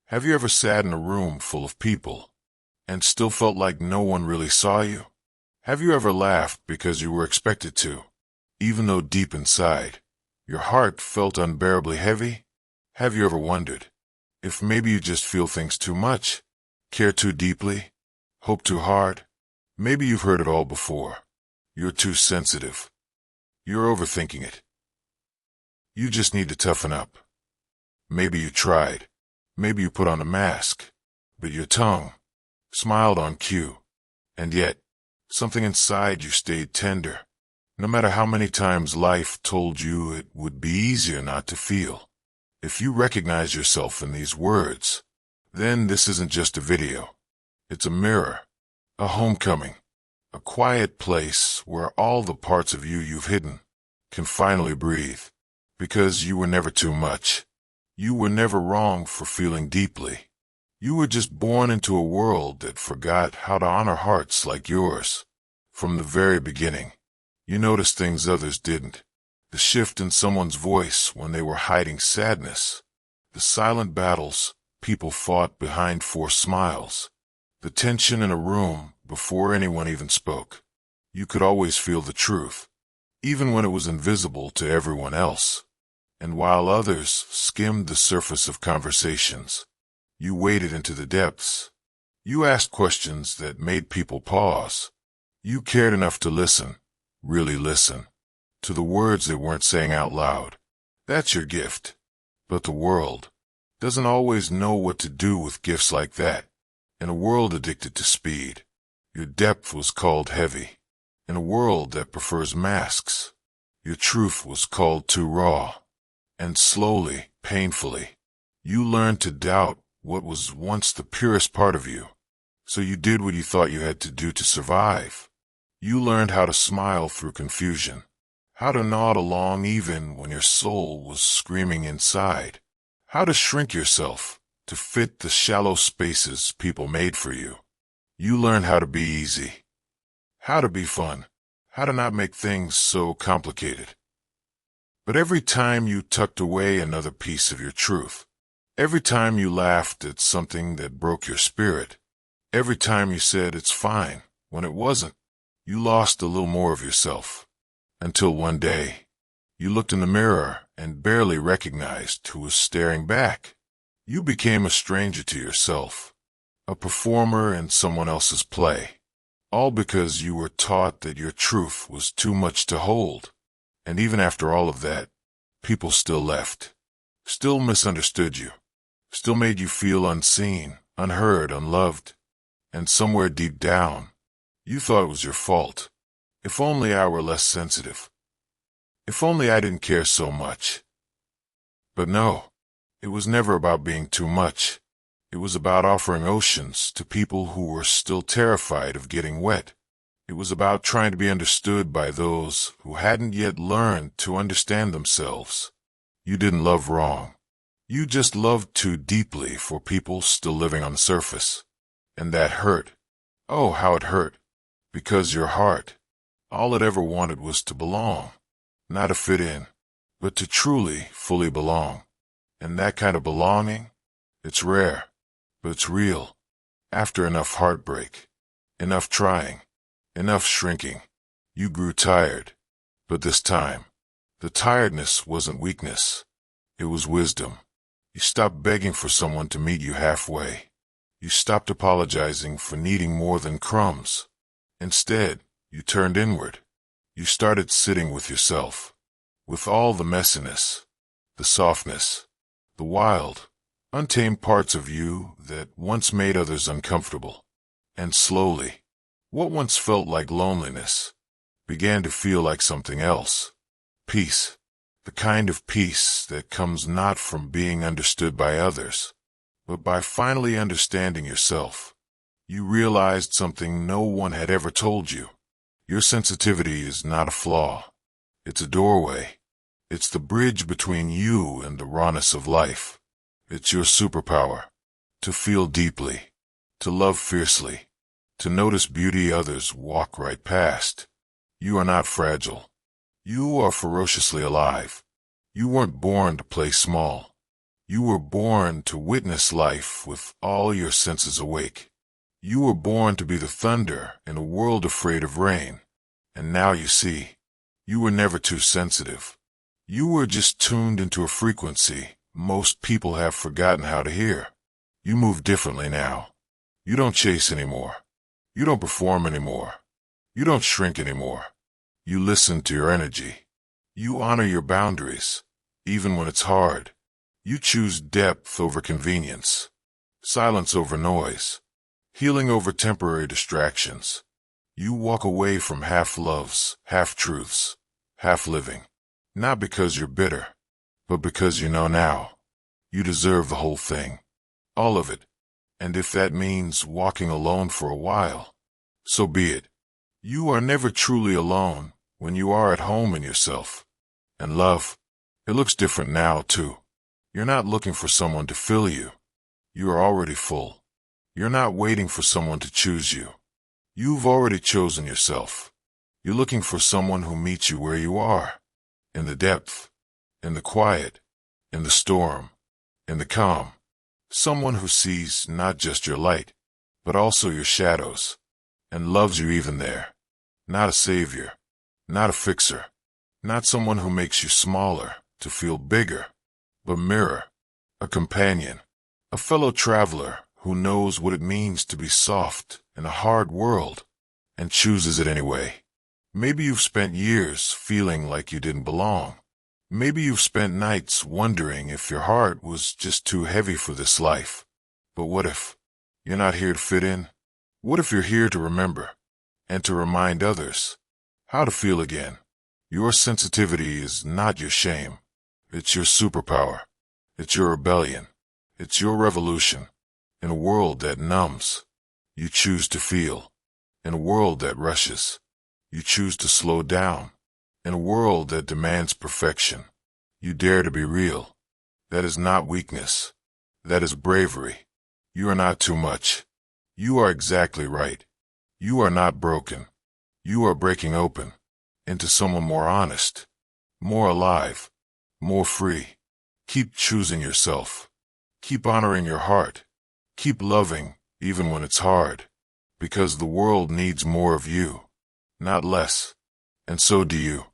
Have you ever sat in a room full of people and still felt like no one really saw you? Have you ever laughed because you were expected to, even though deep inside, your heart felt unbearably heavy? Have you ever wondered if maybe you just feel things too much, care too deeply, hope too hard? Maybe you've heard it all before. You're too sensitive. You're overthinking it. You just need to toughen up. Maybe you tried. Maybe you put on a mask, but your tongue smiled on cue. And yet, something inside you stayed tender, no matter how many times life told you it would be easier not to feel. If you recognize yourself in these words, then this isn't just a video. It's a mirror, a homecoming, a quiet place where all the parts of you you've hidden can finally breathe, because you were never too much. You were never wrong for feeling deeply. You were just born into a world that forgot how to honor hearts like yours. From the very beginning, you noticed things others didn't. The shift in someone's voice when they were hiding sadness. The silent battles people fought behind forced smiles. The tension in a room before anyone even spoke. You could always feel the truth, even when it was invisible to everyone else. And while others skimmed the surface of conversations, you waded into the depths. You asked questions that made people pause. You cared enough to listen, really listen, to the words they weren't saying out loud. That's your gift. But the world doesn't always know what to do with gifts like that. In a world addicted to speed, your depth was called heavy. In a world that prefers masks, your truth was called too raw. And slowly, painfully, you learned to doubt what was once the purest part of you. So you did what you thought you had to do to survive. You learned how to smile through confusion, how to nod along even when your soul was screaming inside, how to shrink yourself to fit the shallow spaces people made for you. You learned how to be easy, how to be fun, how to not make things so complicated. But every time you tucked away another piece of your truth, every time you laughed at something that broke your spirit, every time you said it's fine when it wasn't, you lost a little more of yourself. Until one day, you looked in the mirror and barely recognized who was staring back. You became a stranger to yourself, a performer in someone else's play, all because you were taught that your truth was too much to hold. And even after all of that, people still left, still misunderstood you, still made you feel unseen, unheard, unloved. And somewhere deep down, you thought it was your fault. If only I were less sensitive. If only I didn't care so much. But no, it was never about being too much. It was about offering oceans to people who were still terrified of getting wet. It was about trying to be understood by those who hadn't yet learned to understand themselves. You didn't love wrong. You just loved too deeply for people still living on the surface. And that hurt. Oh, how it hurt. Because your heart, all it ever wanted was to belong. Not to fit in, but to truly, fully belong. And that kind of belonging, it's rare, but it's real. After enough heartbreak, enough trying, enough shrinking, you grew tired. But this time, the tiredness wasn't weakness. It was wisdom. You stopped begging for someone to meet you halfway. You stopped apologizing for needing more than crumbs. Instead, you turned inward. You started sitting with yourself, with all the messiness, the softness, the wild, untamed parts of you that once made others uncomfortable. And slowly, what once felt like loneliness began to feel like something else. Peace. The kind of peace that comes not from being understood by others, but by finally understanding yourself. You realized something no one had ever told you. Your sensitivity is not a flaw. It's a doorway. It's the bridge between you and the rawness of life. It's your superpower. To feel deeply. To love fiercely. To notice beauty others walk right past. You are not fragile. You are ferociously alive. You weren't born to play small. You were born to witness life with all your senses awake. You were born to be the thunder in a world afraid of rain. And now you see, you were never too sensitive. You were just tuned into a frequency most people have forgotten how to hear. You move differently now. You don't chase anymore. You don't perform anymore. You don't shrink anymore. You listen to your energy. You honor your boundaries, even when it's hard. You choose depth over convenience, silence over noise, healing over temporary distractions. You walk away from half-loves, half-truths, half-living, not because you're bitter, but because you know now. You deserve the whole thing, all of it. And if that means walking alone for a while, so be it. You are never truly alone when you are at home in yourself. And love, it looks different now, too. You're not looking for someone to fill you. You are already full. You're not waiting for someone to choose you. You've already chosen yourself. You're looking for someone who meets you where you are, in the depth, in the quiet, in the storm, in the calm. Someone who sees not just your light, but also your shadows, and loves you even there. Not a savior, not a fixer, not someone who makes you smaller to feel bigger, but mirror, a companion, a fellow traveler who knows what it means to be soft in a hard world and chooses it anyway. Maybe you've spent years feeling like you didn't belong. Maybe you've spent nights wondering if your heart was just too heavy for this life. But what if you're not here to fit in? What if you're here to remember and to remind others how to feel again? Your sensitivity is not your shame. It's your superpower. It's your rebellion. It's your revolution. In a world that numbs, you choose to feel. In a world that rushes, you choose to slow down. In a world that demands perfection, you dare to be real. That is not weakness. That is bravery. You are not too much. You are exactly right. You are not broken. You are breaking open into someone more honest, more alive, more free. Keep choosing yourself. Keep honoring your heart. Keep loving even when it's hard, because the world needs more of you, not less. And so do you.